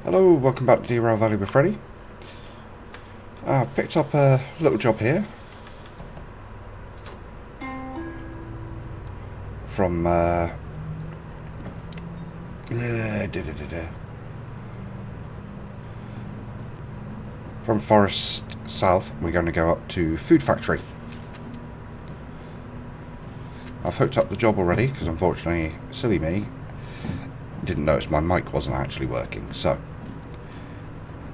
Hello, welcome back to Derail Valley with Freddy. I picked up a little job here from from Forest South. We're going to go up to Food Factory. I've hooked up the job already because unfortunately, silly me, didn't notice my mic wasn't actually working. So,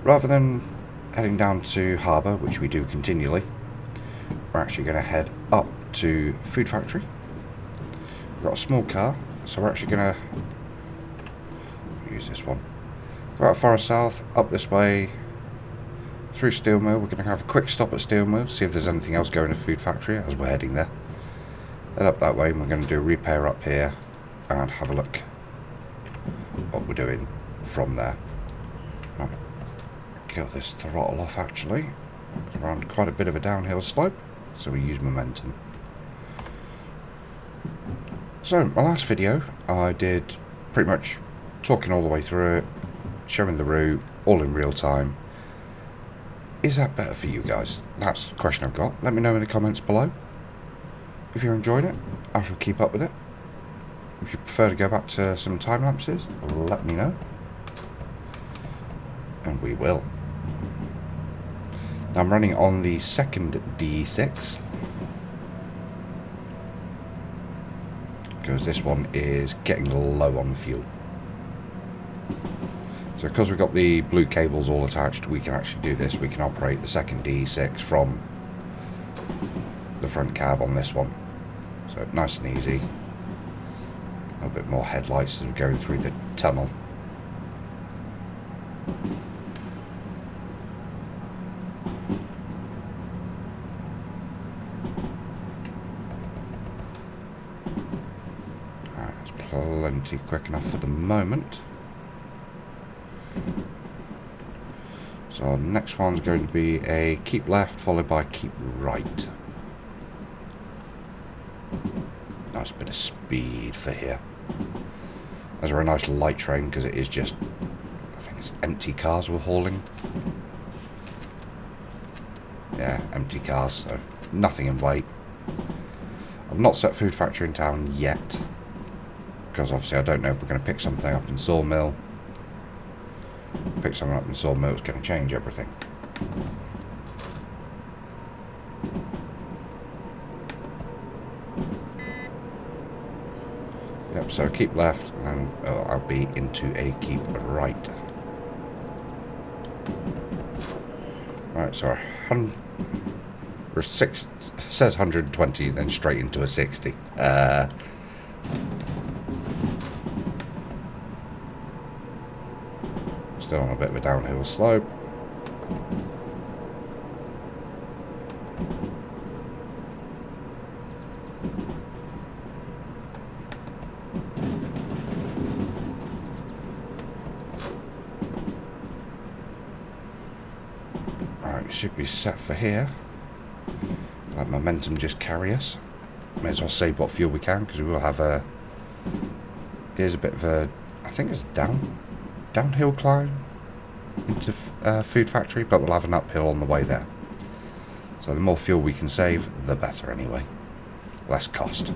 rather than heading down to Harbour, which we do continually, we're actually going to head up to Food Factory. We've got a small car, so we're actually going to use this one. Go out Forest South, up this way, through Steel Mill. We're going to have a quick stop at Steel Mill, see if there's anything else going to Food Factory as we're heading there. Head up that way, and we're going to do a repair up here and have a look what we're doing from there. Right. Kill this throttle off actually. It's around quite a bit of a downhill slope, so we use momentum. So, my last video, I did pretty much talking all the way through it, showing the route, all in real time. Is that better for you guys? That's the question I've got. Let me know in the comments below. If you're enjoying it, I shall keep up with it. If you prefer to go back to some time lapses, let me know. And we will. Now I'm running on the second D6. Because this one is getting low on fuel. So because we've got the blue cables all attached, we can actually do this. We can operate the second D6 from the front cab on this one. So nice and easy. A little bit more headlights as we're going through the tunnel. That's plenty quick enough for the moment. So our next one's going to be a keep left followed by keep right. Nice bit of speed for here. As we're a nice light train because it is just, I think it's empty cars we're hauling. Yeah, empty cars, so nothing in weight. I've not set Food Factory in town yet because obviously I don't know if we're going to pick something up in Sawmill. Pick something up in Sawmill, it's going to change everything. Yep, so keep left and I'll be into a keep right. Right, so we're six, says 120, then straight into a 60. Still on a bit of a downhill slope. Alright, should be set for here. Let momentum just carry us. May as well save what fuel we can because we will have a... Here's a bit of a... I think it's downhill climb into Food Factory, but we'll have an uphill on the way there. So the more fuel we can save, the better anyway. Less cost.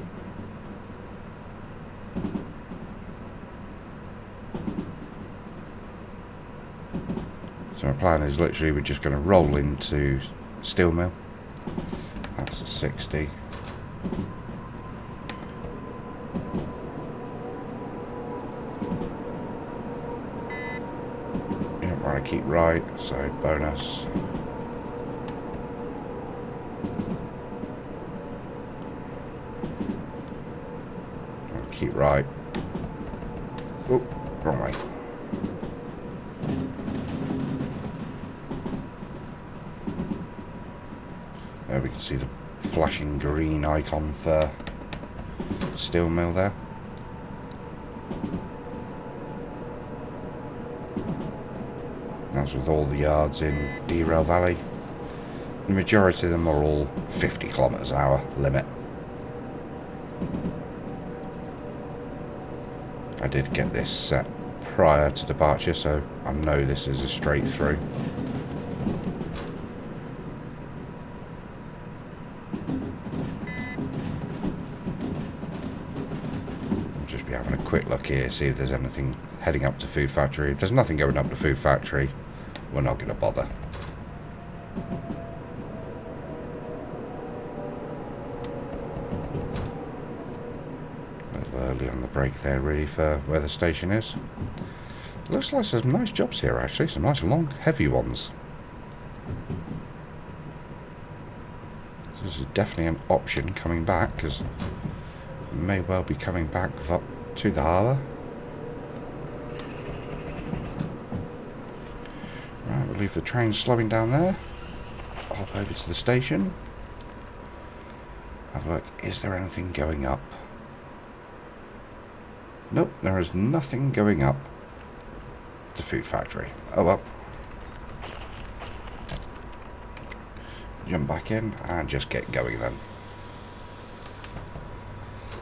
So our plan is literally we're just going to roll into Steel Mill. That's a 60. I keep right, so bonus. I'll keep right. Oh, wrong way. There we can see the flashing green icon for Steel Mill there. As with all the yards in Derail Valley, the majority of them are all 50 kilometers an hour limit. I did get this set prior to departure, so I know this is a straight through. I'll just be having a quick look here, see if there's anything heading up to Food Factory. If there's nothing going up to Food Factory, we're not going to bother. Early on the break there, really, for where the station is. It looks like some nice jobs here, actually. Some nice long, heavy ones. So this is definitely an option coming back, because we may well be coming back up to the harbour. Right, we'll leave the train slowing down there. Hop over to the station. Have a look. Is there anything going up? Nope, there is nothing going up to Food Factory. Oh well. Jump back in and just get going then.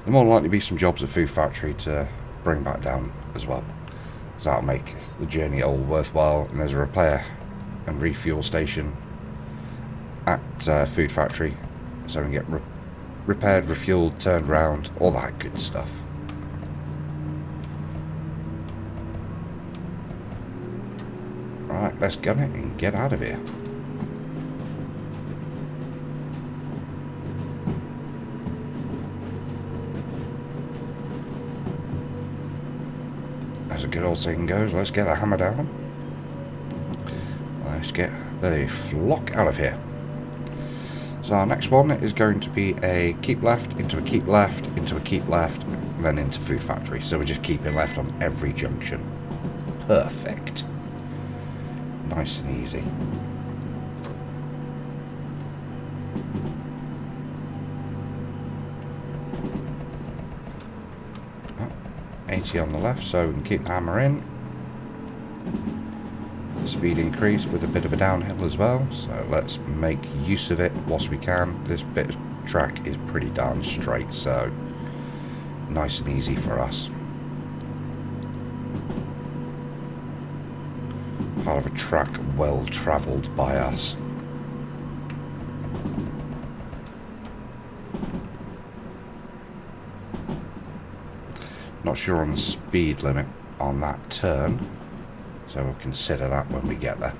There more likely be some jobs at Food Factory to bring back down as well. So that'll make the journey all worthwhile. And there's a repair and refuel station at Food Factory. So we can get repaired, refueled, turned around, all that good stuff. Right, let's gun it and get out of here. As a good old saying goes, let's get the hammer down. Let's get the flock out of here. So our next one is going to be a keep left, into a keep left, into a keep left, and then into Food Factory. So we're just keeping left on every junction. Perfect. Nice and easy. Oh, 80 on the left, so we can keep the hammer in. Speed increase with a bit of a downhill as well, so let's make use of it whilst we can. This bit of track is pretty darn straight, so nice and easy for us. Part of a track well travelled by us. Not sure on the speed limit on that turn, so we'll consider that when we get there.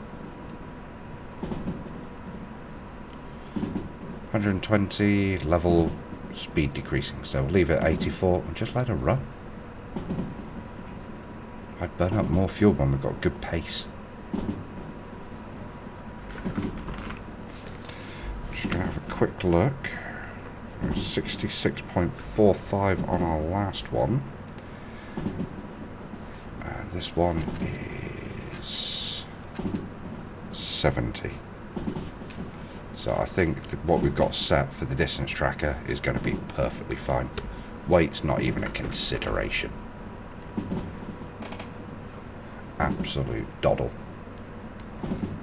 120, level speed decreasing, so we'll leave it at 84 and just let her run. I'd burn up more fuel when we've got good pace. Just going to have a quick look. 66.45 on our last one. And this one is 70. So I think what we've got set for the distance tracker is going to be perfectly fine. Weight's not even a consideration. Absolute doddle.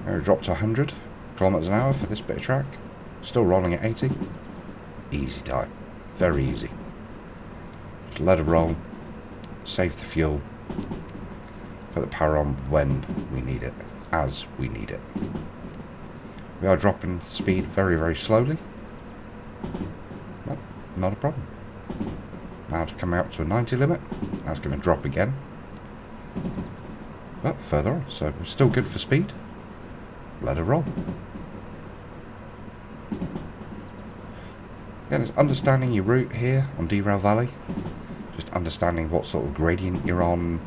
We're dropped to 100 kilometers an hour for this bit of track. Still rolling at 80. Easy time. Very easy. Just let it roll. Save the fuel. Put the power on when we need it. As we need it. We are dropping speed very, very slowly. Well, not a problem. Now to come out to a 90 limit. That's going to drop again. But further on. So we're still good for speed. Let it roll. Again, it's understanding your route here on Derail Valley. Just understanding what sort of gradient you're on.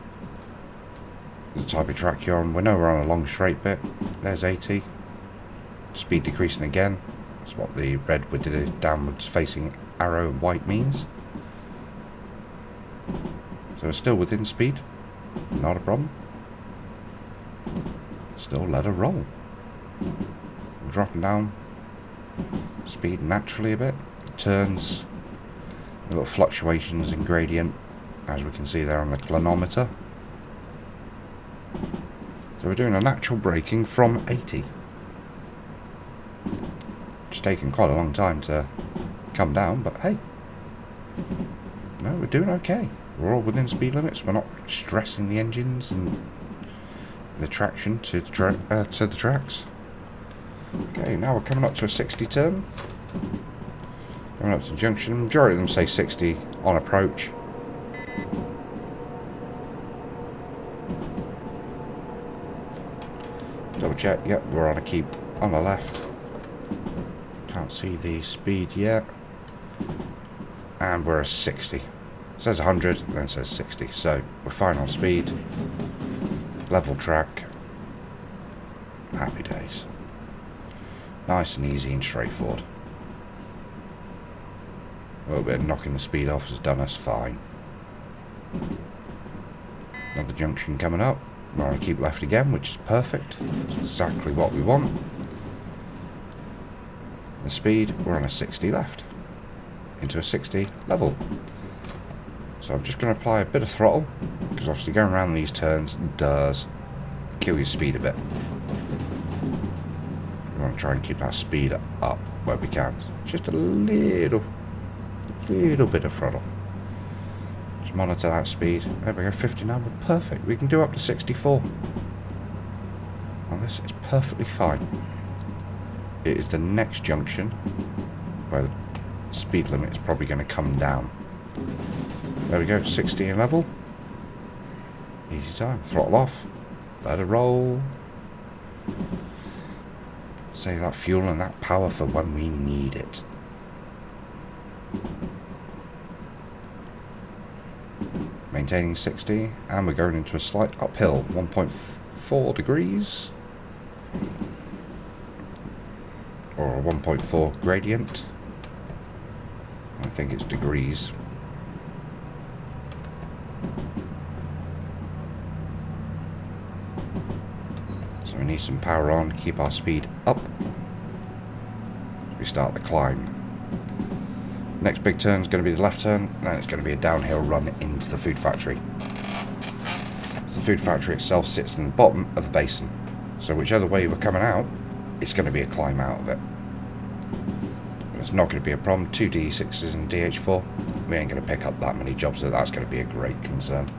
The type of track you're on. We know we're on a long straight bit. There's 80. Speed decreasing again. That's what the red with the downwards facing arrow and white means. So we're still within speed. Not a problem. Still let her roll. I'm dropping down speed naturally a bit. Turns, little fluctuations in gradient, as we can see there on the clinometer. So we're doing a natural braking from 80. It's taken quite a long time to come down, but hey, no, we're doing okay. We're all within speed limits. We're not stressing the engines and the traction to the tracks. Okay, now we're coming up to a 60 turn. Coming up to the junction. Majority of them say 60 on approach. Double check. Yep, we're on a keep on the left. Can't see the speed yet. And we're at 60. It says 100 and then it says 60. So we're fine on speed. Level track. Happy days. Nice and easy and straightforward. A little bit of knocking the speed off has done us fine. Another junction coming up. We're on a keep left again, which is perfect. It's exactly what we want. The speed, we're on a 60 left. Into a 60 level. So I'm just going to apply a bit of throttle, because obviously going around these turns does kill your speed a bit. We want to try and keep that speed up where we can. Just a little bit of throttle. Just monitor that speed. There we go, 59, we're perfect. We can do up to 64. And this is perfectly fine. It is the next junction where the speed limit is probably going to come down. There we go, 60 in level. Easy time. Throttle off. Let it roll. Save that fuel and that power for when we need it. Maintaining 60, and we're going into a slight uphill, 1.4 degrees. Or a 1.4 gradient. I think it's degrees. So we need some power on, keep our speed up. We start the climb. Next big turn is going to be the left turn, and then it's going to be a downhill run into the food factory. The food factory itself sits in the bottom of the basin, so whichever way we're coming out, it's going to be a climb out of it. But it's not going to be a problem. 2 D6s and DH4, we ain't going to pick up that many jobs, so that's going to be a great concern.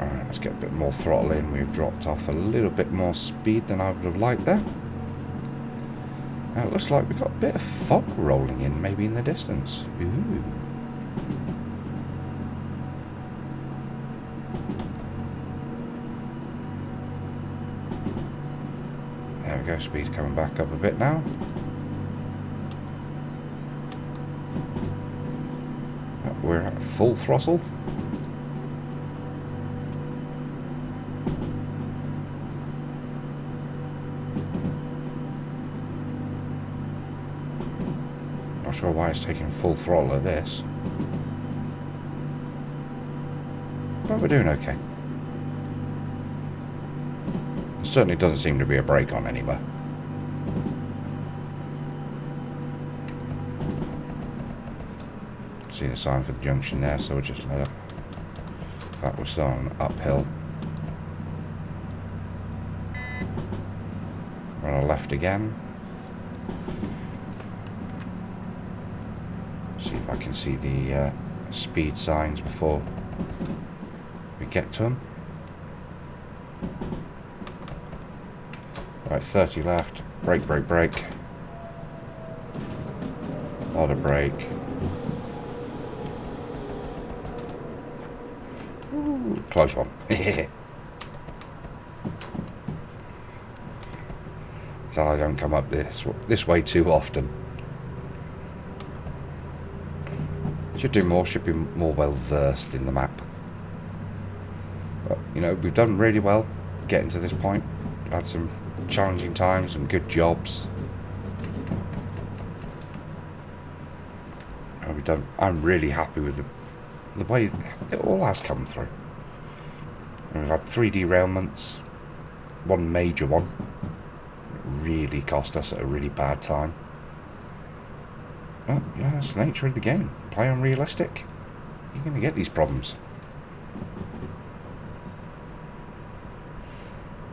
Alright, let's get a bit more throttle in. We've dropped off a little bit more speed than I would have liked there. Now it looks like we've got a bit of fog rolling in, maybe in the distance. Ooh. There we go, speed's coming back up a bit now. We're at full throttle. Not sure why it's taking full throttle of this, but we're doing okay. There certainly doesn't seem to be a brake on anywhere. See the sign for the junction there, so we'll just let it. That was on uphill. We're on a left again. See if I can see the speed signs before we get to them. Right, 30 left. Brake, brake, brake. Not a brake. Ooh, close one. So I don't come up this way too often. Should do more, should be more well versed in the map. But, you know, we've done really well getting to this point. Had some challenging times, some good jobs. And I'm really happy with the way it all has come through. And we've had 3 derailments, one major one. It really cost us at a really bad time. Well, yeah, that's the nature of the game. Play unrealistic, you're going to get these problems.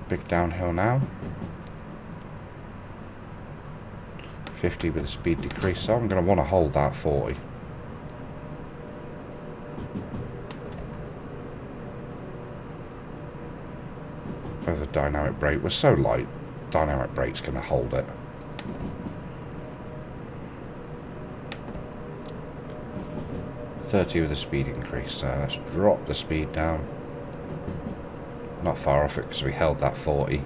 Big downhill now. 50 with a speed decrease, so I'm going to want to hold that 40. For the dynamic brake, we're so light, dynamic brake's going to hold it. .30 with a speed increase, so let's drop the speed down. Not far off it because we held that 40.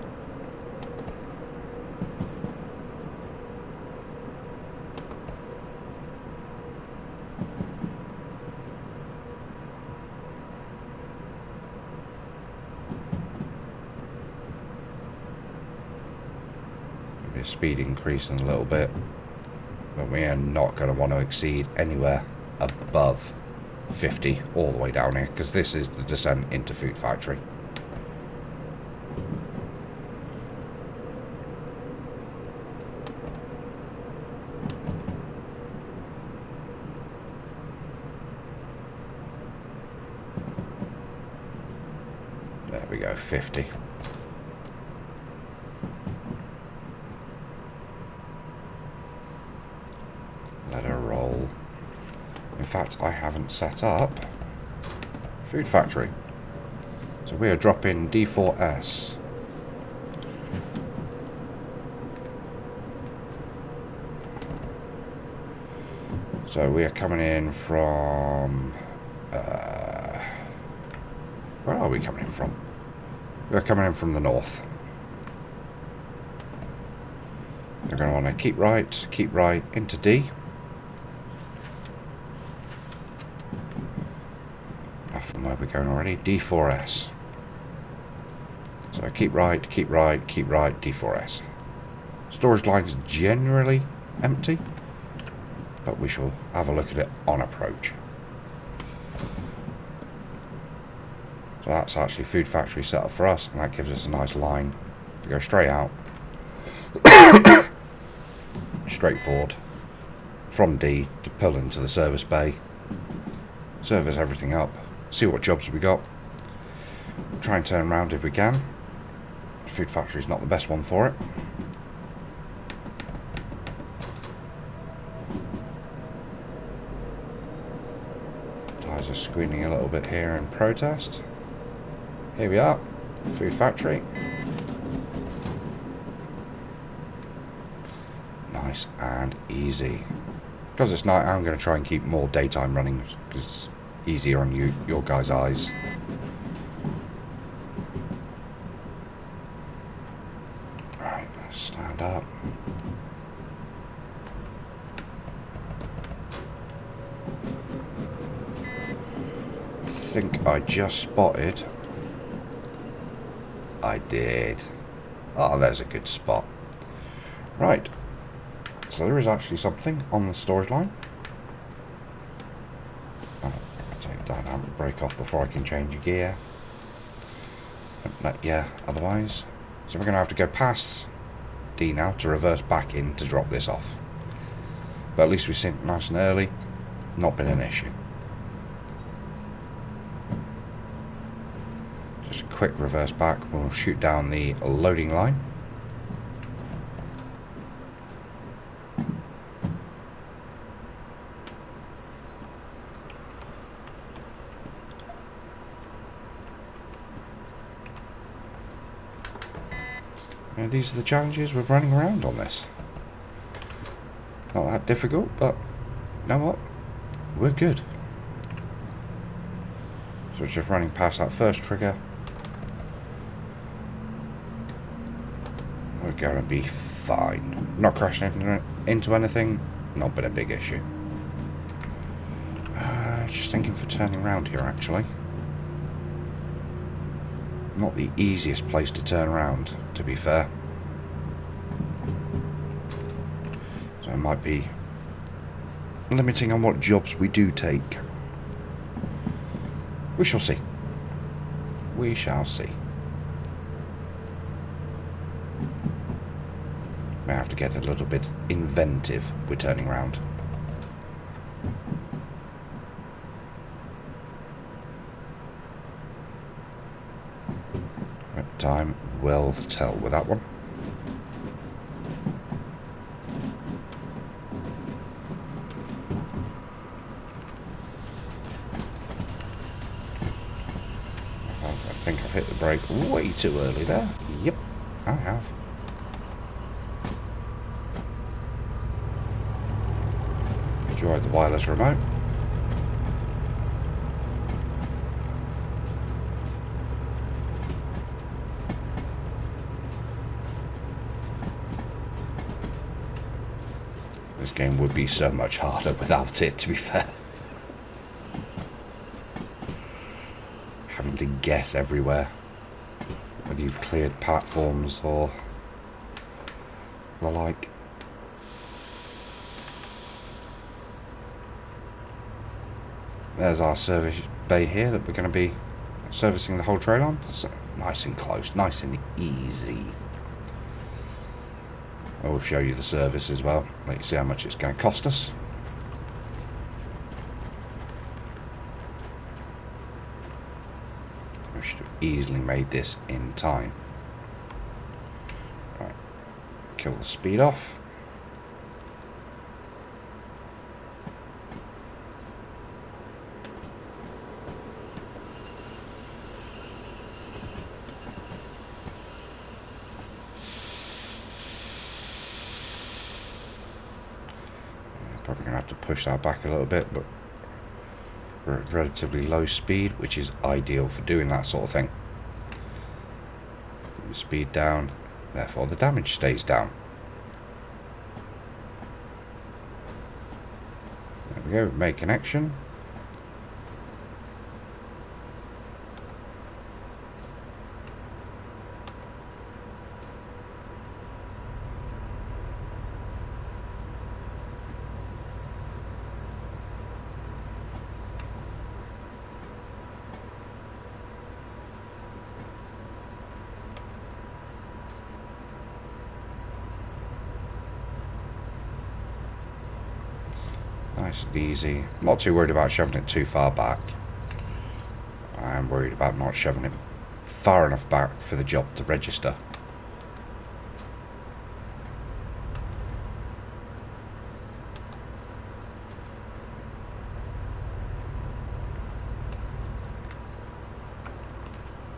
Maybe a speed increase in a little bit, but we are not going to want to exceed anywhere above 50 all the way down here because this is the descent into Food Factory. There we go, 50. Let her roll. In fact, I haven't set up Food Factory. So we are dropping D4S. So we are coming in from... where are we coming in from? We're coming in from the north. We're going to want to keep right, into D. From where we're going already, D4S. So keep right, D4S. Storage line's generally empty, but we shall have a look at it on approach. So that's actually Food Factory set up for us, and that gives us a nice line to go straight out. Straight forward. From D to pull into the service bay. Service everything up. See what jobs we got. Try and turn around if we can. Food Factory is not the best one for it. Tyres are squealing a little bit here in protest. Here we are, Food Factory. Nice and easy. Because it's night, I'm going to try and keep more daytime running because it's easier on your guys' eyes. Right, let's stand up. I think I just spotted. I did. Oh, there's a good spot. Right. So there is actually something on the storage line. Oh, I'll take dynamic brake off before I can change a gear. Yeah, otherwise. So we're going to have to go past D now to reverse back in to drop this off. But at least we synced nice and early. Not been an issue. Just a quick reverse back. We'll shoot down the loading line. And these are the challenges we're running around on this. Not that difficult, but you know what? We're good. So we're just running past that first trigger. We're going to be fine. Not crashing into anything. Not been a big issue. Just thinking for turning around here, actually. Not the easiest place to turn around, to be fair. So it might be limiting on what jobs we do take. We shall see. We shall see. May have to get a little bit inventive with turning around. But time will tell with that one. I hit the brake way too early there. Yep, I have. Enjoyed the wireless remote. This game would be so much harder without it, to be fair. Having to guess everywhere whether you've cleared platforms or the like. There's our service bay here that we're going to be servicing the whole trail on. So nice and close, nice and easy. I will show you the service as well, let you see how much it's going to cost us. We should have easily made this in time. Right, kill the speed off. Probably going to have to push that back a little bit, but we're at relatively low speed, which is ideal for doing that sort of thing. Keep the speed down, therefore the damage stays down. There we go, make connection. Nice and easy. I'm not too worried about shoving it too far back. I'm worried about not shoving it far enough back for the job to register.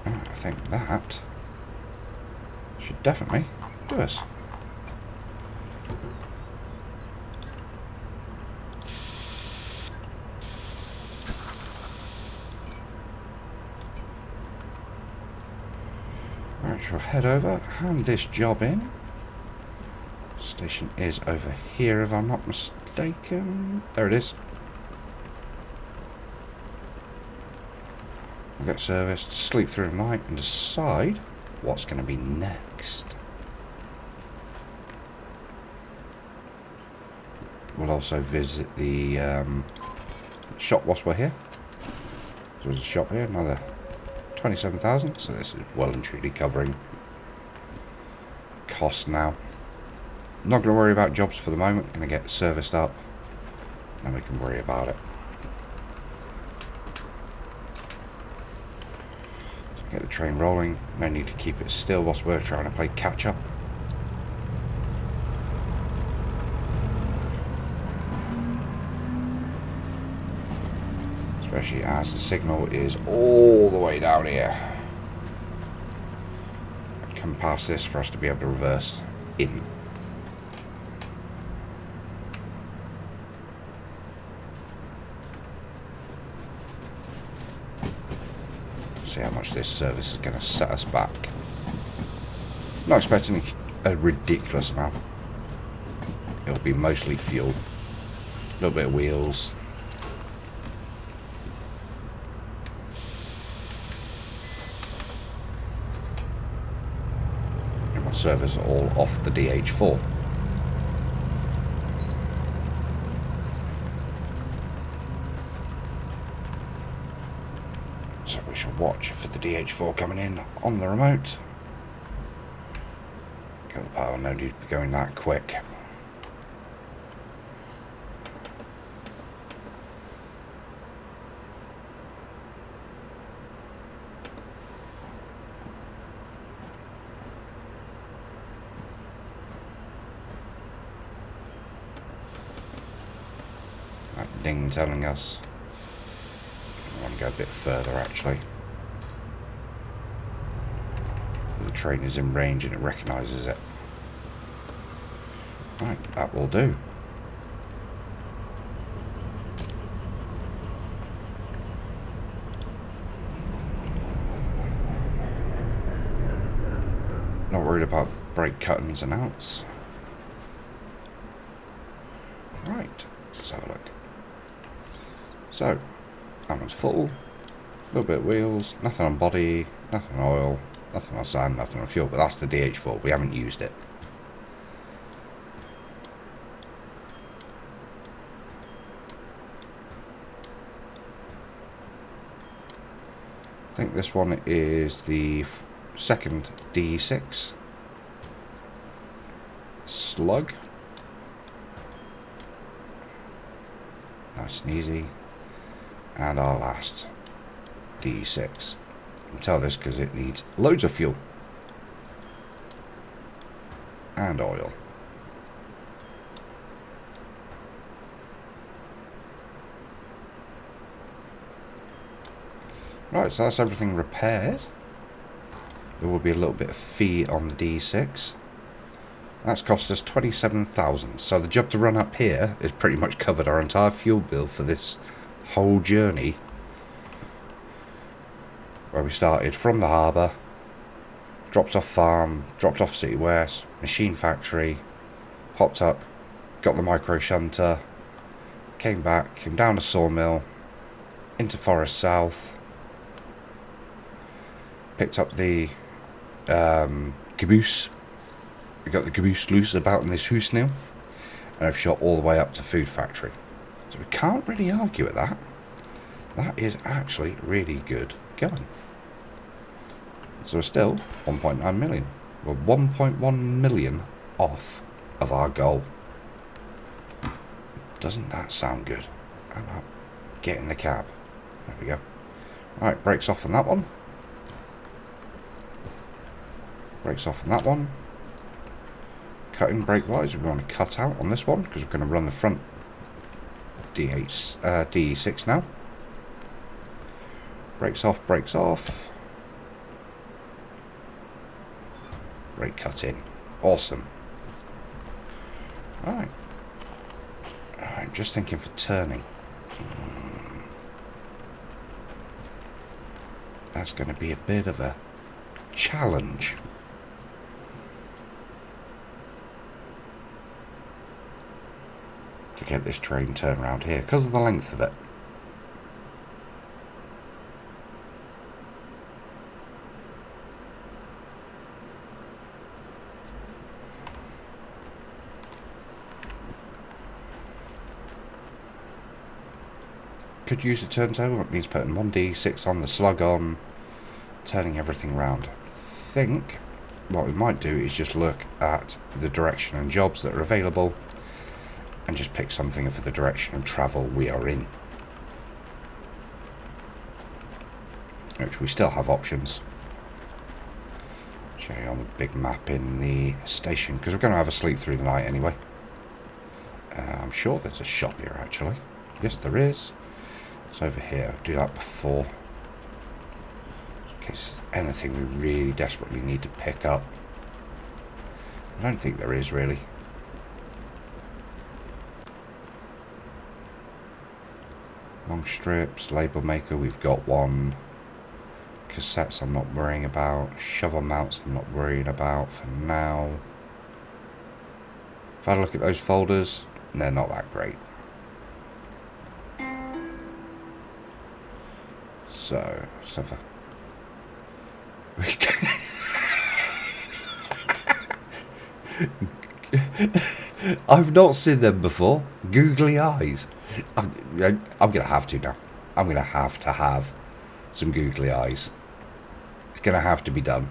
I think that should definitely do us. Right, we'll head over, hand this job in. Station is over here if I'm not mistaken. There it is. We'll get serviced, sleep through the night and decide what's going to be next. We'll also visit the shop whilst we're here. So there's a shop here, another 27,000, so this is well and truly covering costs now. Not going to worry about jobs for the moment, going to get serviced up, then we can worry about it. So get the train rolling, no need to keep it still whilst we're trying to play catch up. Especially as the signal is all the way down here. Come past this for us to be able to reverse in. See how much this service is going to set us back. Not expecting a ridiculous amount. It'll be mostly fuel, a little bit of wheels. Servers are all off the DH4. So we shall watch for the DH4 coming in on the remote. Kill the power, no need to be going that quick. Ding telling us I want to go a bit further actually. the train is in range and it recognises it. Right, that will do. Not worried about brake cut-ins and outs. Right, let's have a look. So, that one's full. A little bit of wheels, nothing on body, nothing on oil, nothing on sand, nothing on fuel, but that's the DH4, we haven't used it. I think this one is the second D6 slug. Nice and easy. And our last D6. I can tell this because it needs loads of fuel and oil. Right, so that's everything repaired. There will be a little bit of fee on the D6. That's cost us 27,000. So the job to run up here has pretty much covered our entire fuel bill for this whole journey. Where we started from the harbour, dropped off farm, dropped off City West, machine factory, popped up, got the micro shunter, came back, came down to Sawmill, into Forest South, picked up the caboose. We got the caboose loose about in this hoose now, and I've shot all the way up to Food Factory. So we can't really argue with that. That is actually really good going. So we're still 1.9 million. We're 1.1 million off of our goal. Doesn't that sound good? How about getting the cab? There we go. Right, brakes off on that one. Brakes off on that one. Cutting brake wise, we want to cut out on this one because we're going to run the front DE6 now. Brakes off, brakes off. Brake cut in. Awesome. Right. I'm just thinking for turning. That's going to be a bit of a challenge. To get this train turned around here because of the length of it. Could use the turntable. It means putting 1D6 on, the slug on, turning everything round. I think what we might do is just look at the direction and jobs that are available and just pick something for the direction of travel we are in. Which we still have options. Show you on the big map in the station, because we're going to have a sleep through the night anyway. I'm sure there's a shop here actually. Yes, there is. It's over here. I'll do that before. In case there's anything we really desperately need to pick up. I don't think there is really. Long strips, label maker, we've got one. Cassettes I'm not worrying about. Shovel mounts I'm not worrying about for now. If I look at those folders, they're not that great. So for I've not seen them before. Googly eyes. I'm gonna have to now. I'm gonna have to have some googly eyes. It's gonna have to be done.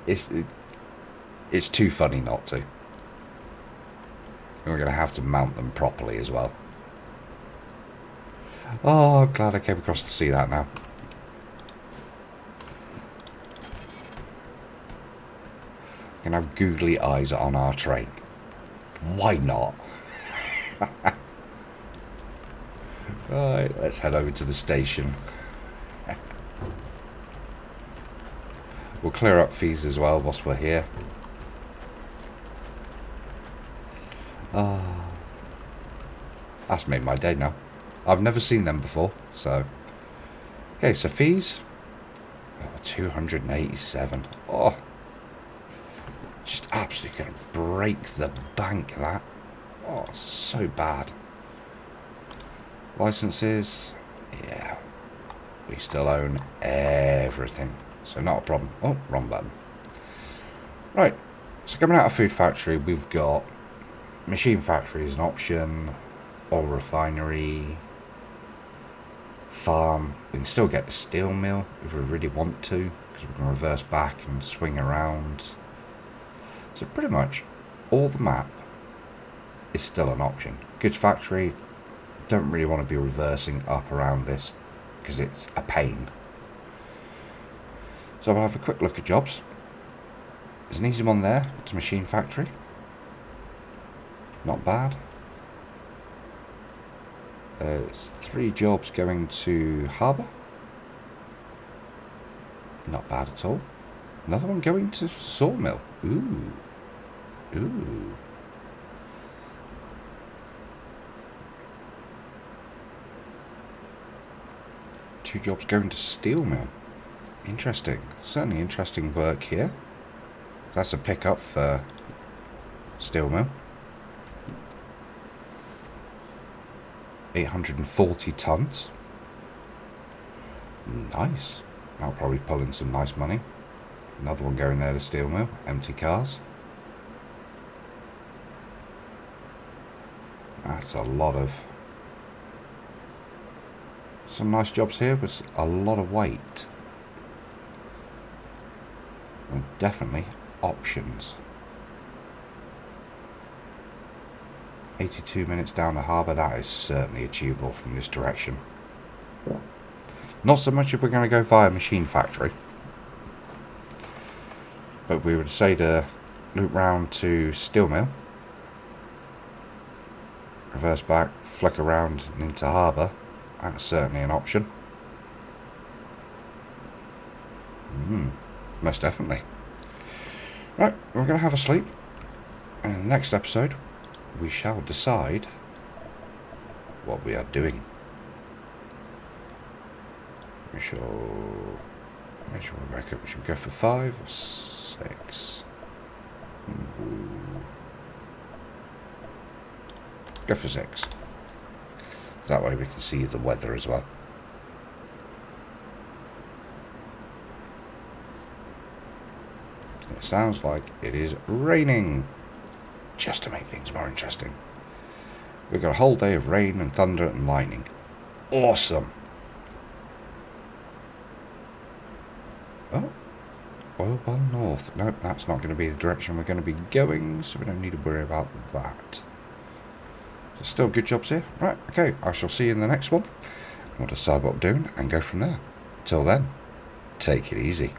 It's too funny not to. And we're gonna have to mount them properly as well. Oh, I'm glad I came across to see that now. We're gonna have googly eyes on our train. Why not? Right, let's head over to the station. We'll clear up fees as well whilst we're here. That's made my day now. I've never seen them before, so... Okay, so fees. Oh, 287. Oh. Just absolutely going to break the bank, that. Oh, so bad. Licenses. Yeah. We still own everything. So not a problem. Oh, wrong button. Right. So coming out of Food Factory, we've got Machine Factory as an option. Oil Refinery. Farm. We can still get the steel mill if we really want to, because we can reverse back and swing around. So pretty much all the map is still an option. Goods Factory, don't really want to be reversing up around this because it's a pain. So I'll have a quick look at jobs. There's an easy one there. It's Machine Factory. Not bad. It's 3 jobs going to Harbour. Not bad at all. Another one going to Sawmill. Ooh. Ooh. Two jobs going to Steel Mill. Interesting. Certainly interesting work here. That's a pickup for Steel Mill. 840 tons. Nice. That'll probably pull in some nice money. Another one going there to Steel Mill. Empty cars. That's a lot of... Some nice jobs here with a lot of weight. And definitely options. 82 minutes down the harbour, that is certainly achievable from this direction. Not so much if we're going to go via Machine Factory. But we would say to loop round to Steel Mill. Reverse back, flick around and into harbour. That's certainly an option. Most definitely. Right, we're going to have a sleep. And in the next episode, we shall decide what we are doing. We shall make sure we back up. Should we go for 5 or 6? Go for 6. That way we can see the weather as well. It sounds like it is raining. Just to make things more interesting. We've got a whole day of rain and thunder and lightning. Awesome. Oh. Oil Well North. Nope, that's not going to be the direction we're going to be going, so we don't need to worry about that. So still good jobs here. Right, okay, I shall see you in the next one. We'll decide what we're doing and go from there. Till then, take it easy.